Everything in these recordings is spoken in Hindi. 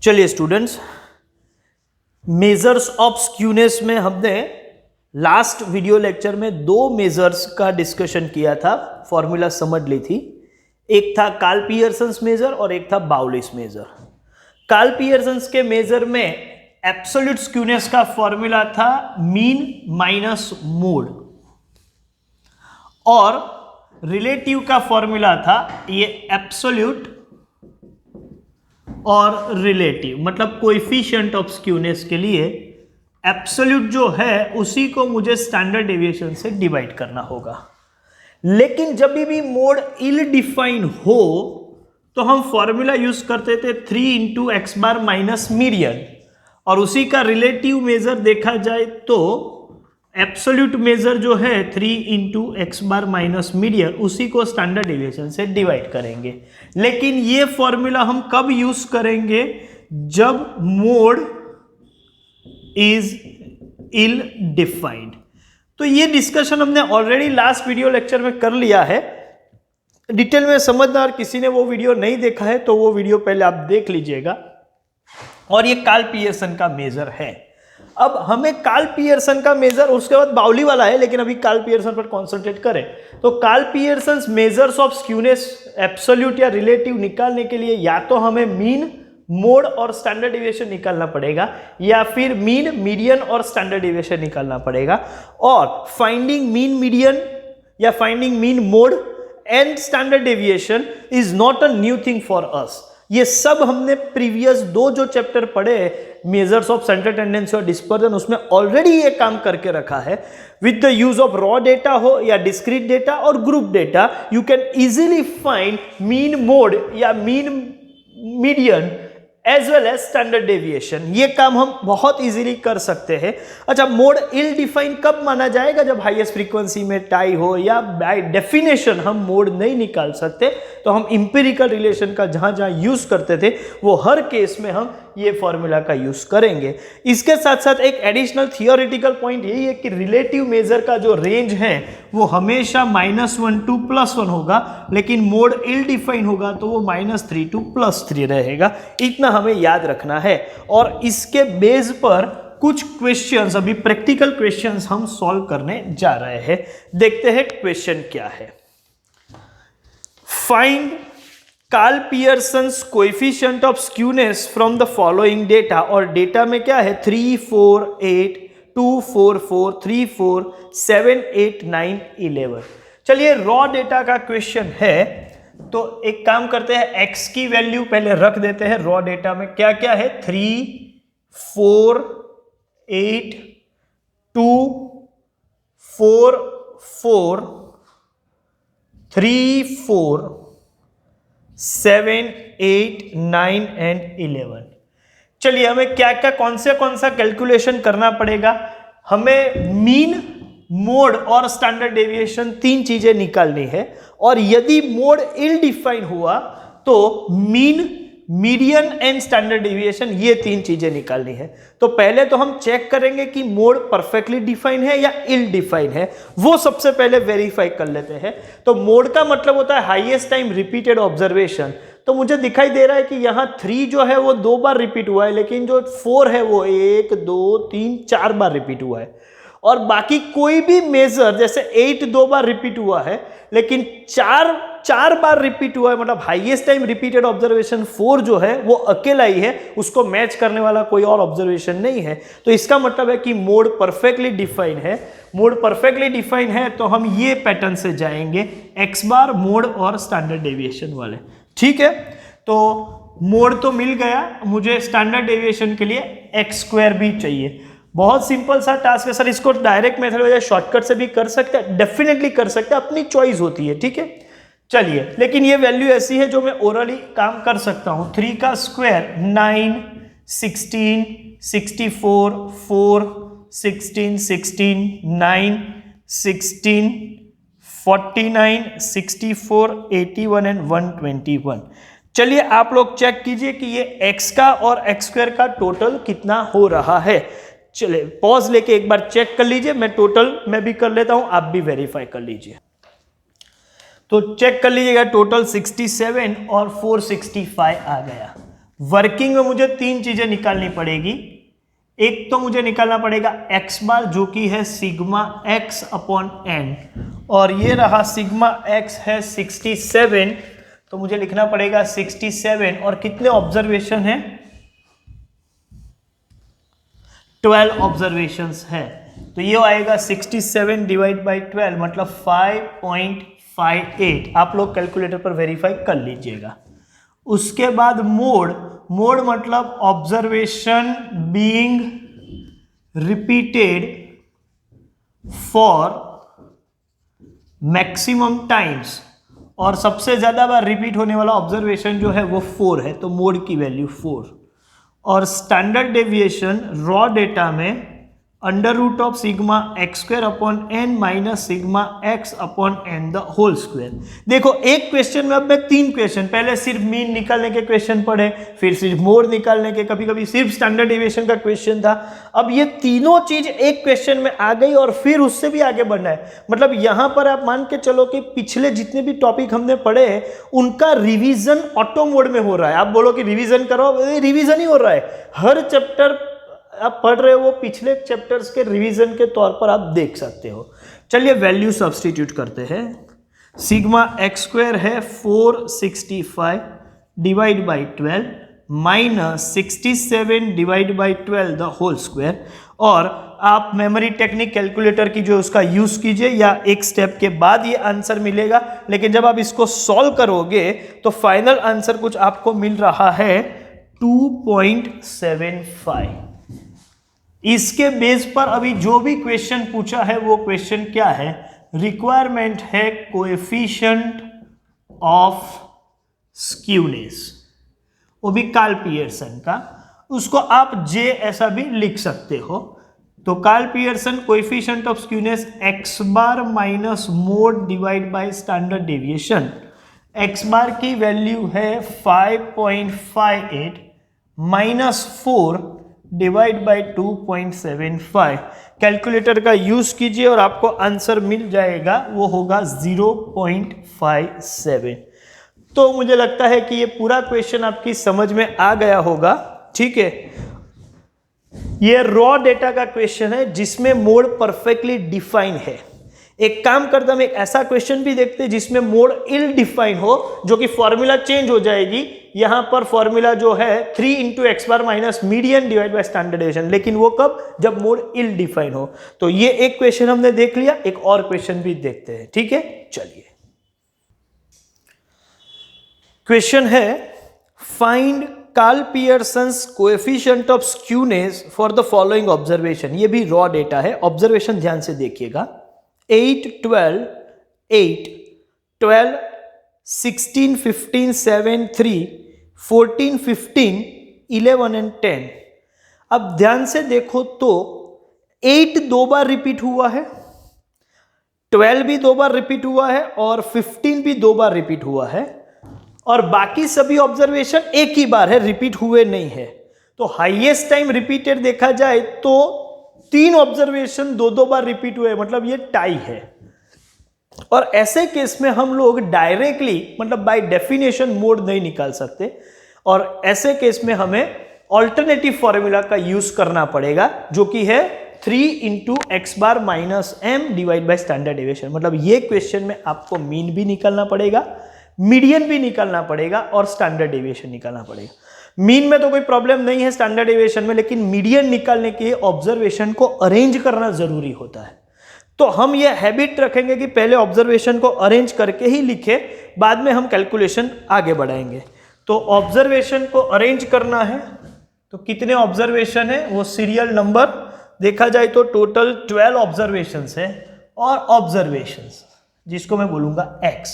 चलिए स्टूडेंट्स, मेजर्स ऑफ स्क्यूनेस में हमने लास्ट वीडियो लेक्चर में दो मेजर्स का डिस्कशन किया था, फॉर्मूला समझ ली थी। एक था कार्ल पियर्सन्स मेजर और एक था बाउलिस मेजर। कार्ल पियर्सन्स के मेजर में एब्सोल्यूट स्क्यूनेस का फॉर्मूला था मीन माइनस मोड, और रिलेटिव का फॉर्मूला था ये एब्सोल्यूट और रिलेटिव, मतलब कोएफिशिएंट ऑफ स्क्यूनेस के लिए एब्सोल्यूट जो है उसी को मुझे स्टैंडर्ड डेविएशन से डिवाइड करना होगा। लेकिन जब भी मोड इल डिफाइन हो तो हम फॉर्मूला यूज करते थे 3 into X bar minus median, और उसी का रिलेटिव मेजर देखा जाए तो एब्सोल्यूट मेजर जो है 3 into X bar minus median, उसी को स्टैंडर्ड डेविएशन से डिवाइड करेंगे। लेकिन ये फॉर्मूला हम कब यूज करेंगे? जब मोड इज इल डिफाइंड। तो ये डिस्कशन हमने ऑलरेडी लास्ट वीडियो लेक्चर में कर लिया है। डिटेल में समझदार किसी ने वो वीडियो नहीं देखा है तो वो वीडियो पहले आप देख लीजिएगा। और ये कार्ल पियर्सन का मेजर है। अब हमें कार्ल पियर्सन का मेजर, उसके बाद बाउली वाला है, लेकिन अभी कार्ल पियर्सन पर कॉन्सेंट्रेट करें। तो Karl Pearson measures of skewness absolute या रिलेटिव निकालने के लिए या तो हमें मीन, मोड और स्टैंडर्ड डेविएशन निकालना पड़ेगा, या फिर मीन, मीडियन और स्टैंडर्ड डेविएशन निकालना पड़ेगा। और फाइंडिंग मीन मीडियन या finding mean mode and standard deviation is not a new thing for us. ये सब हमने प्रीवियस दो जो चैप्टर पढ़े मेजर्स ऑफ सेंटर टेंडेंसी और डिस्पर्जन, उसमें ऑलरेडी ये काम करके रखा है। With the use of raw data हो या डिस्क्रीट डेटा और group data, you can easily find mean mode या mean median as well as standard deviation. ये काम हम बहुत इजीली कर सकते हैं। अच्छा, मोड इल डिफाइन कब माना जाएगा? जब हाईएस्ट फ्रीक्वेंसी में टाई हो, या बाय डेफिनेशन हम मोड नहीं निकाल सकते तो हम इंपेरिकल रिलेशन का जहां जहां यूज करते थे वो हर केस में हम ये फॉर्मूला का यूज करेंगे। इसके साथ साथ एक एडिशनल थियोरेटिकल पॉइंट यही है कि रिलेटिव मेजर का जो रेंज है वो हमेशा -1 to +1 होगा, लेकिन मोड इल डिफाइन होगा तो वो -3 to +3 रहेगा। इतना हमें याद रखना है। और इसके बेस पर कुछ क्वेश्चंस, अभी प्रैक्टिकल क्वेश्चंस हम सॉल्व करने जा रहे हैं। देखते हैं क्वेश्चन क्या है। Find Karl Pearson's coefficient of skewness from the following data. और डेटा में क्या है? 3, 4, 8, 2, 4, 4, 3, 4, 7, 8, 9, 11। चलिए, रॉ डेटा का क्वेश्चन है तो एक काम करते हैं, x की वैल्यू पहले रख देते हैं। रॉ डेटा में क्या क्या है? 3, 4, 8, 2, 4, 4, 3, 4, 7, 8, 9 एंड 11। चलिए, हमें क्या क्या कौन सा कैलकुलेशन करना पड़ेगा? हमें मीन, मोड और स्टैंडर्ड डेविएशन, तीन चीजें निकालनी है। और यदि मोड इल डिफाइन हुआ तो mean, median and standard deviation, ये तीन चीजें निकालनी है। तो पहले तो हम चेक करेंगे कि मोड परफेक्टली डिफाइन है या इल डिफाइन है, वो सबसे पहले वेरीफाई कर लेते हैं। तो मोड का मतलब होता है हाईएस्ट टाइम रिपीटेड ऑब्जर्वेशन। तो मुझे दिखाई दे रहा है कि यहाँ 3 जो है वो 2 बार रिपीट हुआ है, लेकिन जो 4 है वो 1, 2, 3, 4 बार रिपीट हुआ है। और बाकी कोई भी मेजर, जैसे 8 2 बार रिपीट हुआ है, लेकिन 4 बार रिपीट हुआ है, मतलब हाईएस्ट टाइम रिपीटेड ऑब्जर्वेशन 4 जो है वो अकेला ही है, उसको मैच करने वाला कोई और ऑब्जर्वेशन नहीं है। तो इसका मतलब है कि मोड परफेक्टली डिफाइन है। मोड परफेक्टली डिफाइन है तो हम ये पैटर्न से जाएंगे, एक्स बार, मोड और स्टैंडर्ड डेविएशन वाले। ठीक है, तो मोड तो मिल गया, मुझे स्टैंडर्ड डेविएशन के लिए x² भी चाहिए। बहुत सिंपल सा टास्क है सर, इसको डायरेक्ट मेथड या शॉर्टकट से भी कर सकते हैं, डेफिनेटली कर सकते हैं, अपनी चॉइस होती है। ठीक है, चलिए, लेकिन ये वैल्यू ऐसी है जो मैं ओरली काम कर सकता हूं। 3 का स्क्वायर 9, 16, 64, 4, 16, 16, 9, 16, 49, 64, 81 एंड 121। चलिए, आप लोग चेक कीजिए कि ये x का और x² का टोटल कितना हो रहा है। चलिए, पॉज लेके एक बार चेक कर लीजिए, मैं टोटल मैं भी कर लेता हूं, आप भी वेरीफाई कर लीजिए। तो चेक कर लीजिएगा, टोटल 67 और 465 आ गया। वर्किंग में मुझे 3 चीजें निकालनी पड़ेगी। एक तो मुझे निकालना पड़ेगा x बार जो कि है सिग्मा x अपॉन n, और ये रहा सिग्मा x है 67, तो मुझे लिखना पड़ेगा 67, और कितने ऑब्जर्वेशन है, 12 ऑब्जर्वेशंस है, तो ये आएगा 67 डिवाइड बाई 12 मतलब 5.58। आप लोग कैलकुलेटर पर वेरीफाई कर लीजिएगा। उसके बाद मोड मतलब observation being repeated for maximum times, और सबसे ज्यादा बार रिपीट होने वाला ऑब्जर्वेशन जो है वो 4 है, तो मोड की वैल्यू 4। और स्टैंडर्ड डेविएशन रॉ डेटा में under root of sigma X square upon N minus sigma X upon N the whole square. देखो एक क्वेश्चन में अब मैं 3 क्वेश्चन, पहले सिर्फ मीन निकालने के क्वेश्चन पढ़े, फिर सिर्फ मोड निकालने के, कभी कभी सिर्फ स्टैंडर्ड डेविएशन का क्वेश्चन था। अब ये तीनों चीज एक क्वेश्चन में आ गई और फिर उससे भी आगे बढ़ना है। मतलब यहां पर आप मान के चलो कि पिछले जितने भी टॉपिक हमने पढ़े हैं उनका रिवीजन ऑटो मोड में हो रहा है। आप बोलो कि रिवीजन करो, रिवीजन ही हो रहा है। हर चैप्टर आप पढ़ रहे हो वो पिछले चैप्टर्स के रिवीजन के तौर पर आप देख सकते हो। चलिए वैल्यू सब्स्टिट्यूट करते हैं। सिग्मा एक्स स्क्वायर है 465 divide by 12 minus 67 divide by 12 the whole square, और आप मेमोरी टेक्निक कैलकुलेटर की जो उसका यूज कीजिए, या एक स्टेप के बाद ये आंसर मिलेगा, लेकिन जब आप इसको सॉल्व करोगे तो फाइनल आंसर कुछ आपको मिल रहा है 2.75। इसके बेस पर अभी जो भी क्वेश्चन पूछा है वो क्वेश्चन क्या है, रिक्वायरमेंट है कोएफिशिएंट ऑफ स्क्यूनेस, वो भी कार्ल पियर्सन का। उसको आप जे ऐसा भी लिख सकते हो। तो Karl Pearson coefficient of skewness x bar minus mode divide by standard deviation. x bar की वैल्यू है 5.58 माइनस 4 डिवाइड बाई 2.75। कैलकुलेटर का यूज कीजिए और आपको आंसर मिल जाएगा, वो होगा 0.57। तो मुझे लगता है कि ये पूरा क्वेश्चन आपकी समझ में आ गया होगा। ठीक है, ये रॉ डेटा का क्वेश्चन है जिसमें मोड परफेक्टली डिफाइन है। एक काम करता हम एक ऐसा क्वेश्चन भी देखते हैं जिसमें मोड इल डिफाइन हो, जो कि फॉर्मूला चेंज हो जाएगी। यहां पर फॉर्मूला जो है 3 into X bar minus median divide by standard deviation, लेकिन वो कब, जब मोड इल डिफाइन हो। तो ये एक क्वेश्चन हमने देख लिया, एक और क्वेश्चन भी देखते हैं। ठीक है, चलिए क्वेश्चन है find Karl Pearson's coefficient of skewness for the following observation. ये भी रॉ डेटा है, ऑब्जर्वेशन ध्यान से देखिएगा। 8, 12, 8, 12, 16, 15, 7, 3, 14, 15, 11 एंड 10। अब ध्यान से देखो तो 8 2 बार रिपीट हुआ है, 12 भी 2 बार रिपीट हुआ है, और 15 भी 2 बार रिपीट हुआ है, और बाकी सभी ऑब्जर्वेशन एक ही बार है, रिपीट हुए नहीं है। तो हाईएस्ट टाइम रिपीटेड देखा जाए तो 3 ऑब्जर्वेशन 2 बार रिपीट हुए, मतलब ये टाई है। और ऐसे केस में हम लोग डायरेक्टली मतलब बाय डेफिनेशन मोड नहीं निकाल सकते, और ऐसे केस में हमें ऑल्टरनेटिव फॉर्मूला का यूज करना पड़ेगा, जो कि है 3 into X bar minus M divide by standard deviation. मतलब ये क्वेश्चन में आपको मीन भी निकालना पड़ेगा, मीडियन भी निकालना पड़ेगा, और स्टैंडर्ड डेविएशन निकालना पड़ेगा। मीन में तो कोई प्रॉब्लम नहीं है स्टैंडर्ड डेविएशन में, लेकिन मीडियन निकालने के लिए ऑब्जर्वेशन को अरेंज करना जरूरी होता है। तो हम ये हैबिट रखेंगे कि पहले ऑब्जर्वेशन को अरेंज करके ही लिखे, बाद में हम कैलकुलेशन आगे बढ़ाएंगे। तो ऑब्जर्वेशन को अरेंज करना है, तो कितने ऑब्जर्वेशन है वो सीरियल नंबर देखा जाए तो टोटल 12 ऑब्जर्वेशंस है, और ऑब्जर्वेशंस जिसको मैं बोलूंगा x।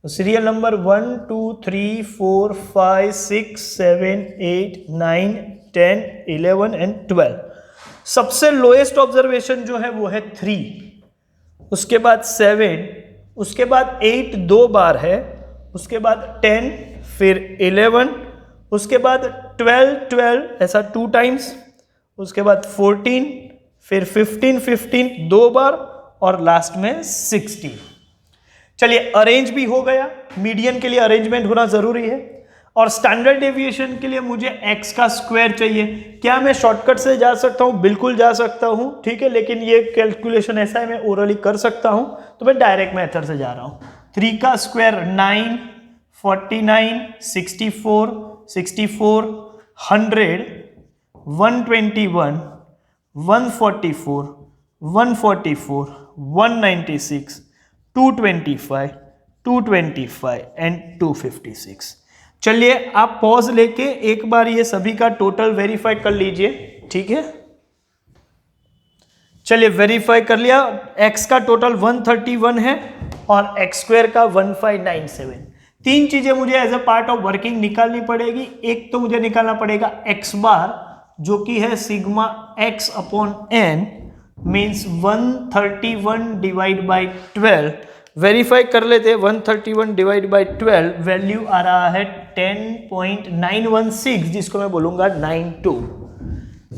तो सीरियल नंबर 1 2 3 4 5 6 7 8 9 10 11 एंड 12। सबसे लोएस्ट ऑब्जर्वेशन जो है वो है 3, उसके बाद 7, उसके बाद 8 2 बार है, उसके बाद 10, फिर 11, उसके बाद 12 12 ऐसा 2 टाइम्स, उसके बाद 14, फिर 15 15 2 बार, और लास्ट में 16। चलिए अरेंज भी हो गया, मीडियन के लिए अरेंजमेंट होना जरूरी है। और स्टैंडर्ड डेविएशन के लिए मुझे x का स्क्वायर चाहिए। क्या मैं शॉर्टकट से जा सकता हूं? बिल्कुल जा सकता हूं, ठीक है, लेकिन ये कैलकुलेशन ऐसा है मैं ओरली कर सकता हूं, तो मैं डायरेक्ट मेथड से जा रहा हूं। 3 का स्क्वायर 9, 49, 64, 64, 100, 121, 144, 144, 196, 225, 225 एंड 256। चलिए आप पॉज लेके एक बार ये सभी का टोटल वेरीफाई कर लीजिए, ठीक है। चलिए वेरीफाई कर लिया, x का टोटल 131 है और x स्क्वायर का 1597। तीन चीजें मुझे as a part of working निकालनी पड़ेगी। एक तो मुझे निकालना पड़ेगा x बार जो कि है sigma x upon n means 131 divide by 12। Verify कर लेते हैं, 131 डिवाइड बाई 12 वैल्यू आ रहा है 10.916 जिसको मैं बोलूंगा 92।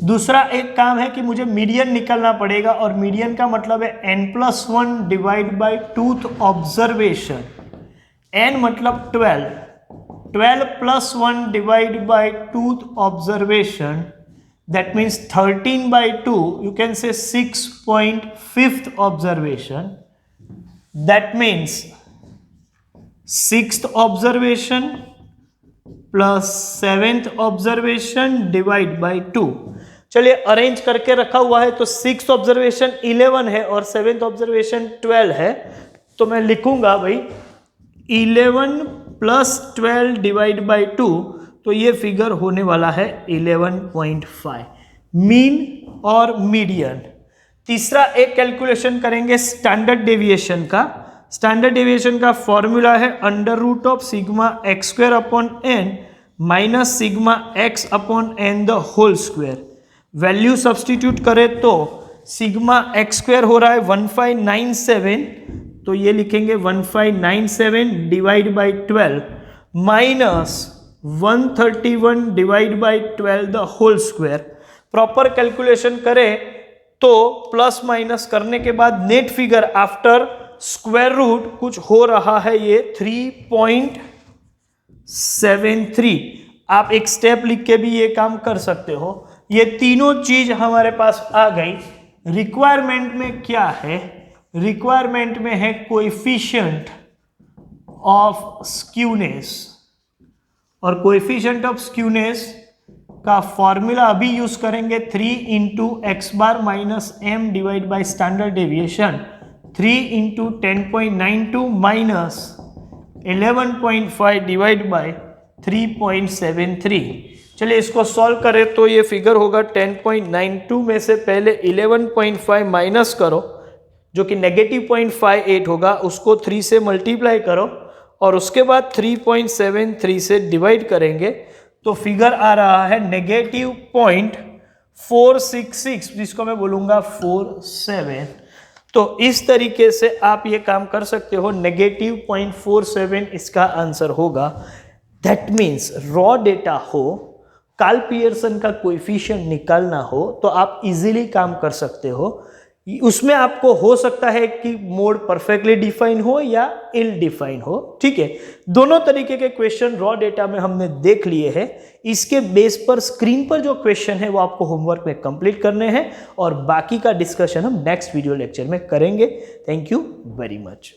दूसरा एक काम है कि मुझे मीडियन निकालना पड़ेगा और मीडियन का मतलब है n+1 divide by tooth observation. n मतलब 12, 12 + 1 divide by tooth observation, that means 13 by 2, you can say 6.5th observation. That means 6th observation plus 7th observation divide by 2। चलिए अरेंज करके रखा हुआ है, तो 6th ऑब्जर्वेशन 11 है और 7th ऑब्जर्वेशन 12 है, तो मैं लिखूंगा भाई 11 + 12 डिवाइड बाई 2, तो ये फिगर होने वाला है 11.5 मीन और मीडियन। तीसरा एक कैलकुलेशन करेंगे स्टैंडर्ड डेविएशन का। स्टैंडर्ड डेविएशन का फॉर्मूला है √ sigma x square upon n minus sigma x upon n the whole square. Value substitute करें तो सिग्मा x स्क्वायर हो रहा है 1597, तो ये लिखेंगे 1597 divide by 12 minus 131 divide by 12 the whole square. Proper calculation करें तो प्लस माइनस करने के बाद net figure after square root कुछ हो रहा है ये 3.73। आप एक स्टेप लिख के भी ये काम कर सकते हो। ये तीनों चीज हमारे पास आ गई। रिक्वायरमेंट में क्या है? रिक्वायरमेंट में है कोएफिशिएंट ऑफ स्क्यूनेस, और कोएफिशिएंट ऑफ स्क्यूनेस का फॉर्मूला अभी यूज करेंगे 3 × x bar minus m divide by standard deviation, 3 × 10.92 minus 11.5 divide by 3.73। चलिए इसको सॉल्व करें तो ये फिगर होगा 10.92 में से पहले 11.5 माइनस करो जो कि -0.58 होगा, उसको 3 से मल्टीप्लाई करो और उसके बाद 3.73 से डिवाइड करेंगे तो फिगर आ रहा है -0.466 जिसको मैं बोलूंगा 47। तो इस तरीके से आप ये काम कर सकते हो। -0.47 इसका आंसर होगा। दैट मीन्स रॉ डेटा हो, कार्ल पियर्सन का कोएफिशिएंट निकालना हो तो आप इजीली काम कर सकते हो। उसमें आपको हो सकता है कि मोड परफेक्टली डिफाइन हो या इल डिफाइन हो, ठीक है। दोनों तरीके के क्वेश्चन रॉ डेटा में हमने देख लिए हैं। इसके बेस पर स्क्रीन पर जो क्वेश्चन है वो आपको होमवर्क में कंप्लीट करने हैं और बाकी का डिस्कशन हम नेक्स्ट वीडियो लेक्चर में करेंगे। Thank you very much.